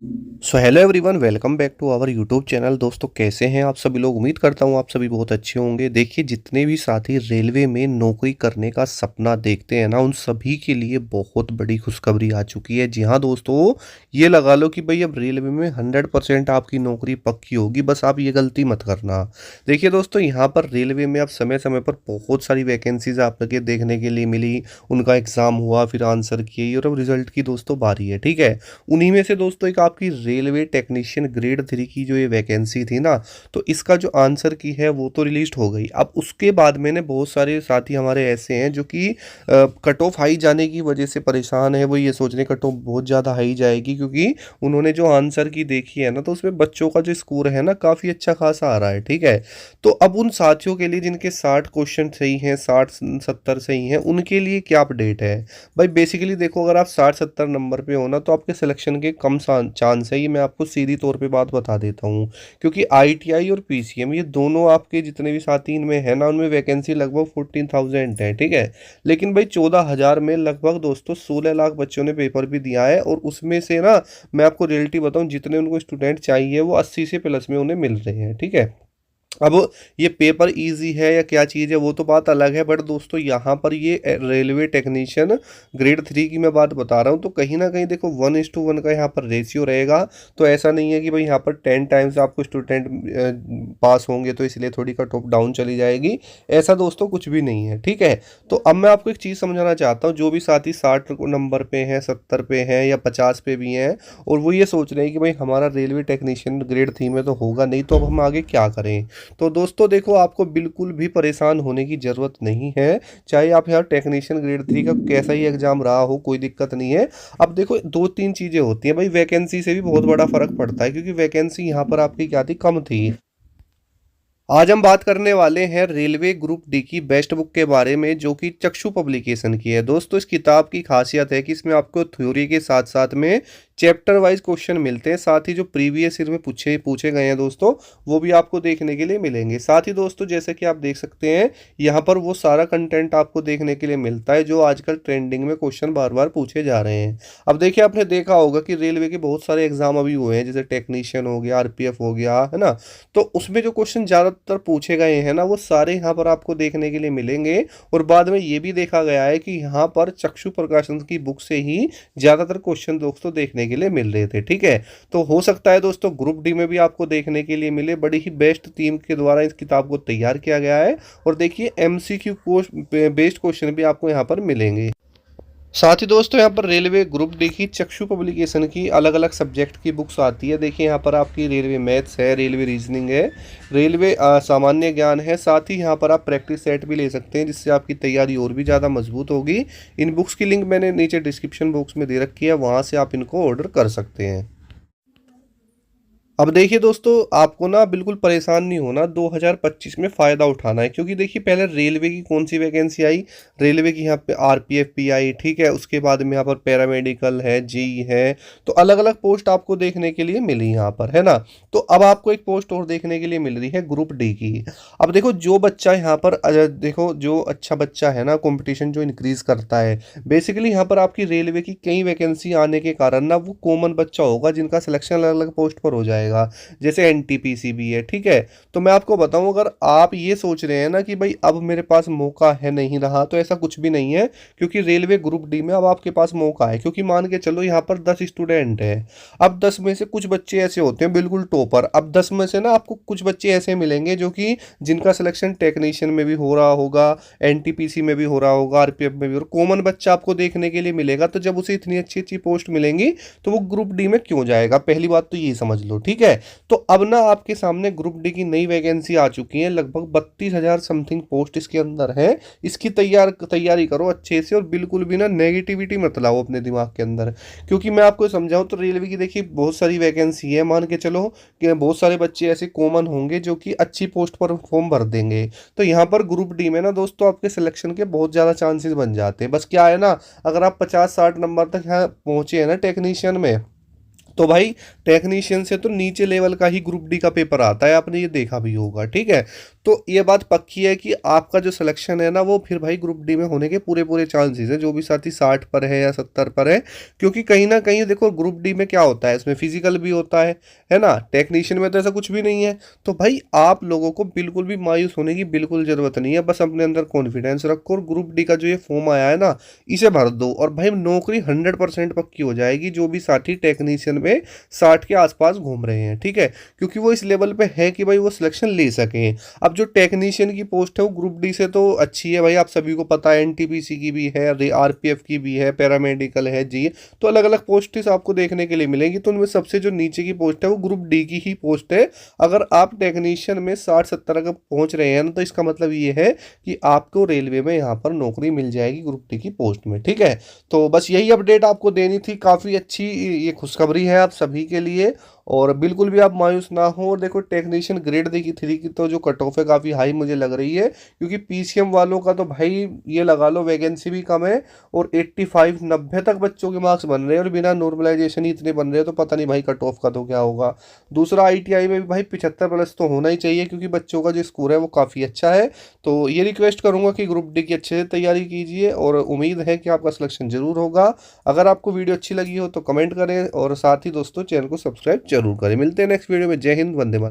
So hello everyone, welcome back to our YouTube channel. दोस्तों, कैसे हैं आप सभी लोग? उम्मीद करता हूं आप सभी बहुत अच्छे होंगे। देखिए, जितने भी साथी रेलवे में नौकरी करने का सपना देखते हैं ना, उन सभी के लिए बहुत बड़ी खुशखबरी आ चुकी है। जी हाँ दोस्तों, ये लगा लो कि भाई अब रेलवे में 100% आपकी नौकरी पक्की होगी। बस आप ये गलती मत करना। देखिए दोस्तों, यहाँ पर रेलवे में अब समय समय पर बहुत सारी वैकेंसीज आपके देखने के लिए मिली। उनका एग्ज़ाम हुआ, फिर आंसर किए, और अब रिजल्ट की दोस्तों बारी है। ठीक है, उन्हीं में से दोस्तों एक आपकी रेलवे टेक्नीशियन ग्रेड 3 की जो ये वैकेंसी थी ना, तो इसका जो आंसर की है वो तो रिलीज हो गई। अब उसके बाद मैंने बहुत सारे साथी हमारे ऐसे हैं जो कि कट ऑफ हाई जाने की वजह से परेशान है। वो ये सोच रहे कट ऑफ बहुत ज़्यादा हाई जाएगी, क्योंकि उन्होंने जो आंसर की देखी है ना, तो उसमें बच्चों का जो स्कोर है ना, काफ़ी अच्छा खासा आ रहा है। ठीक है, तो अब उन साथियों के लिए जिनके 60 क्वेश्चन सही हैं, 60-70 सही हैं, उनके लिए क्या अपडेट है भाई? बेसिकली देखो, अगर आप 60-70 नंबर पे हो ना, तो आपके सिलेक्शन के कम चांस है। ये मैं आपको सीधी तौर पे बात बता देता हूँ, क्योंकि आईटीआई और पीसीएम ये दोनों आपके जितने भी साथी इनमें है ना, उनमें वैकेंसी लगभग 14,000 है। ठीक है, लेकिन भाई 14,000 में लगभग दोस्तों 16 लाख बच्चों ने पेपर भी दिया है, और उसमें से ना मैं आपको रियलिटी बताऊं, जितने उनको स्टूडेंट चाहिए वो 80 से प्लस में उन्हें मिल रहे हैं। ठीक है, अब ये पेपर इजी है या क्या चीज़ है वो तो बात अलग है, बट दोस्तों यहाँ पर ये रेलवे टेक्नीशियन ग्रेड 3 की मैं बात बता रहा हूँ। तो कहीं ना कहीं देखो 1:1 का यहाँ पर रेशियो रहेगा। तो ऐसा नहीं है कि भाई यहाँ पर 10 टाइम्स आपको स्टूडेंट पास होंगे तो इसलिए थोड़ी कट ऑफ डाउन चली जाएगी। ऐसा दोस्तों कुछ भी नहीं है। ठीक है, तो अब मैं आपको एक चीज़ समझाना चाहता हूँ। जो भी साथी 60 नंबर पे हैं, 70 पे हैं, या 50 पे भी हैं, और वो ये सोच रहे हैं कि भाई हमारा रेलवे टेक्नीशियन ग्रेड 3 में तो होगा नहीं, तो अब हम आगे क्या करें? तो दोस्तों देखो, आपको बिल्कुल भी परेशान होने की ज़रूरत नहीं है। चाहे आप यहाँ टेक्नीशियन ग्रेड 3 का कैसा ही एग्जाम रहा हो, कोई दिक्कत नहीं है। अब देखो, दो तीन चीज़ें होती हैं भाई, वैकेंसी से भी बहुत बड़ा फर्क पड़ता है, क्योंकि वैकेंसी यहाँ पर आपकी क्या थी, कम थी। आज हम बात करने वाले हैं रेलवे ग्रुप डी की बेस्ट बुक के बारे में, जो कि चक्षु पब्लिकेशन की है। दोस्तों, इस किताब की खासियत है कि इसमें आपको थ्योरी के साथ साथ में चैप्टर वाइज क्वेश्चन मिलते हैं। साथ ही जो प्रीवियस ईयर में पूछे पूछे गए हैं दोस्तों, वो भी आपको देखने के लिए मिलेंगे। साथ ही दोस्तों, जैसे कि आप देख सकते हैं, यहाँ पर वो सारा कंटेंट आपको देखने के लिए मिलता है जो आजकल ट्रेंडिंग में क्वेश्चन बार बार पूछे जा रहे हैं। अब देखिए, आपने देखा होगा कि रेलवे के बहुत सारे एग्जाम अभी हुए हैं, जैसे टेक्नीशियन हो गया, आरपीएफ हो गया, है ना। तो उसमें जो क्वेश्चन ज़्यादातर पूछे गए हैं ना, वो सारे यहाँ पर आपको देखने के लिए मिलेंगे। और बाद में ये भी देखा गया है कि यहाँ पर चक्षु प्रकाशन की बुक से ही ज़्यादातर क्वेश्चन दोस्तों देखने के लिए मिल रहे थे। ठीक है, तो हो सकता है दोस्तों ग्रुप डी में भी आपको देखने के लिए मिले। बड़ी ही बेस्ट टीम के द्वारा इस किताब को तैयार किया गया है। और देखिए, एमसीक्यू बेस्ड क्वेश्चन भी आपको यहाँ पर मिलेंगे। साथ ही दोस्तों, यहाँ पर रेलवे ग्रुप डी की चक्षु पब्लिकेशन की अलग अलग सब्जेक्ट की बुक्स आती है। देखिए, यहाँ पर आपकी रेलवे मैथ्स है, रेलवे रीजनिंग है, रेलवे सामान्य ज्ञान है। साथ ही यहाँ पर आप प्रैक्टिस सेट भी ले सकते हैं, जिससे आपकी तैयारी और भी ज़्यादा मजबूत होगी। इन बुक्स की लिंक मैंने नीचे डिस्क्रिप्शन बॉक्स में दे रखी है, वहाँ से आप इनको ऑर्डर कर सकते हैं। अब देखिए दोस्तों, आपको ना बिल्कुल परेशान नहीं होना, 2025 में फ़ायदा उठाना है। क्योंकि देखिए, पहले रेलवे की कौन सी वैकेंसी आई, रेलवे की यहाँ पे आरपीएफ पी आई। ठीक है, उसके बाद में यहाँ पर पैरामेडिकल है, जी है। तो अलग अलग पोस्ट आपको देखने के लिए मिली यहाँ पर, है ना। तो अब आपको एक पोस्ट और देखने के लिए मिल रही है ग्रुप डी की। अब देखो, जो बच्चा यहाँ पर देखो, जो अच्छा बच्चा है ना, कंपटीशन जो इंक्रीज करता है, बेसिकली यहाँ पर आपकी रेलवे की कई वैकेंसी आने के कारण ना, वो कॉमन बच्चा होगा जिनका सिलेक्शन अलग अलग पोस्ट पर हो जाएगा। जैसे एनटीपीसी भी है। ठीक है, तो मैं आपको बताऊं, अगर आप ये सोच रहे हैं ना कि भाई अब मेरे पास मौका है नहीं रहा, तो ऐसा कुछ भी नहीं है। क्योंकि रेलवे ग्रुप डी में अब आपके पास मौका है। क्योंकि मान के चलो, यहाँ पर 10 स्टूडेंट है। अब 10 में से कुछ बच्चे ऐसे होते हैं बिल्कुल टॉपर। अब 10 में से ना आपको कुछ बच्चे ऐसे मिलेंगे जो कि जिनका सिलेक्शन टेक्नीशियन में भी हो रहा होगा, एनटीपीसी में भी हो रहा होगा, आरपीएफ में भी, और कॉमन बच्चा आपको देखने के लिए मिलेगा। तो जब उसे इतनी अच्छी अच्छी पोस्ट मिलेंगी, तो वो ग्रुप डी में क्यों जाएगा? पहली बात तो ये समझ लो। ठीक है, तो अब ना आपके सामने ग्रुप डी की नई वैकेंसी आ चुकी है। लगभग 32,000 समथिंग पोस्ट इसके अंदर है। इसकी तैयारी करो अच्छे से, और बिल्कुल भी ना नेगेटिविटी मत लाओ अपने दिमाग के अंदर। क्योंकि मैं आपको समझाऊं तो रेलवे की देखिए बहुत सारी वैकेंसी है। मान के चलो कि बहुत सारे बच्चे ऐसे कॉमन होंगे जो कि अच्छी पोस्ट पर फॉर्म भर देंगे। तो यहाँ पर ग्रुप डी में ना दोस्तों, आपके सिलेक्शन के बहुत ज़्यादा चांसेस बन जाते हैं। बस क्या है ना, अगर आप 50-60 नंबर तक यहाँ पहुँचे हैं ना टेक्नीशियन में, तो भाई टेक्नीशियन से तो नीचे लेवल का ही ग्रुप डी का पेपर आता है, आपने ये देखा भी होगा, ठीक है। तो ये बात पक्की है कि आपका जो सिलेक्शन है ना वो फिर भाई ग्रुप डी में होने के पूरे पूरे चांसेस हैं, जो भी साथी 60 पर है या 70 पर है। क्योंकि कहीं ना कहीं देखो ग्रुप डी में क्या होता है, इसमें फिजिकल भी होता है ना। टेक्नीशियन में तो ऐसा कुछ भी नहीं है। तो भाई आप लोगों को बिल्कुल भी मायूस होने की बिल्कुल जरूरत नहीं है, बस अपने अंदर कॉन्फिडेंस रखो और ग्रुप डी का जो ये फॉर्म आया है ना इसे भर दो, और भाई नौकरी 100% पक्की हो जाएगी, जो भी साथी टेक्नीशियन में 60 के आसपास घूम रहे हैं, ठीक है। क्योंकि वो इस लेवल पे है कि भाई वो सिलेक्शन ले सकें। अब जो टेक्नीशियन की पोस्ट है वो ग्रुप डी से तो अच्छी है भाई, आप सभी को पता है, एनटीपीसी की भी है, आरपीएफ की भी है, पैरामेडिकल है जी। तो अलग अलग पोस्ट आपको देखने के लिए मिलेंगी, तो उनमें सबसे जो नीचे की पोस्ट है वो ग्रुप डी की ही पोस्ट है। अगर आप टेक्नीशियन में 60-70 तक पहुंच रहे हैं ना, तो इसका मतलब ये है कि आपको रेलवे में यहाँ पर नौकरी मिल जाएगी ग्रुप डी की पोस्ट में, ठीक है। तो बस यही अपडेट आपको देनी थी, काफ़ी अच्छी ये खुशखबरी है आप सभी के लिए। और बिल्कुल भी आप मायूस ना हो। और देखो टेक्नीशियन ग्रेड देखी 3 की तो जो कट ऑफ है काफ़ी हाई मुझे लग रही है, क्योंकि पीसीएम वालों का तो भाई ये लगा लो वैकेंसी भी कम है, और 85-90 तक बच्चों के मार्क्स बन रहे हैं, और बिना नॉर्मलाइजेशन ही इतने बन रहे हैं, तो पता नहीं भाई कट ऑफ का तो क्या होगा। दूसरा आईटीआई में भी भाई 75 प्लस तो होना ही चाहिए, क्योंकि बच्चों का जो स्कोर है वो काफ़ी अच्छा है। तो ये रिक्वेस्ट करूंगा कि ग्रुप डी की अच्छे से तैयारी कीजिए, और उम्मीद है कि आपका सिलेक्शन जरूर होगा। अगर आपको वीडियो अच्छी लगी हो तो कमेंट करें, और साथ ही दोस्तों चैनल को सब्सक्राइब जरूर करें। मिलते हैं नेक्स्ट वीडियो में। जय हिंद, वंदे मातरम।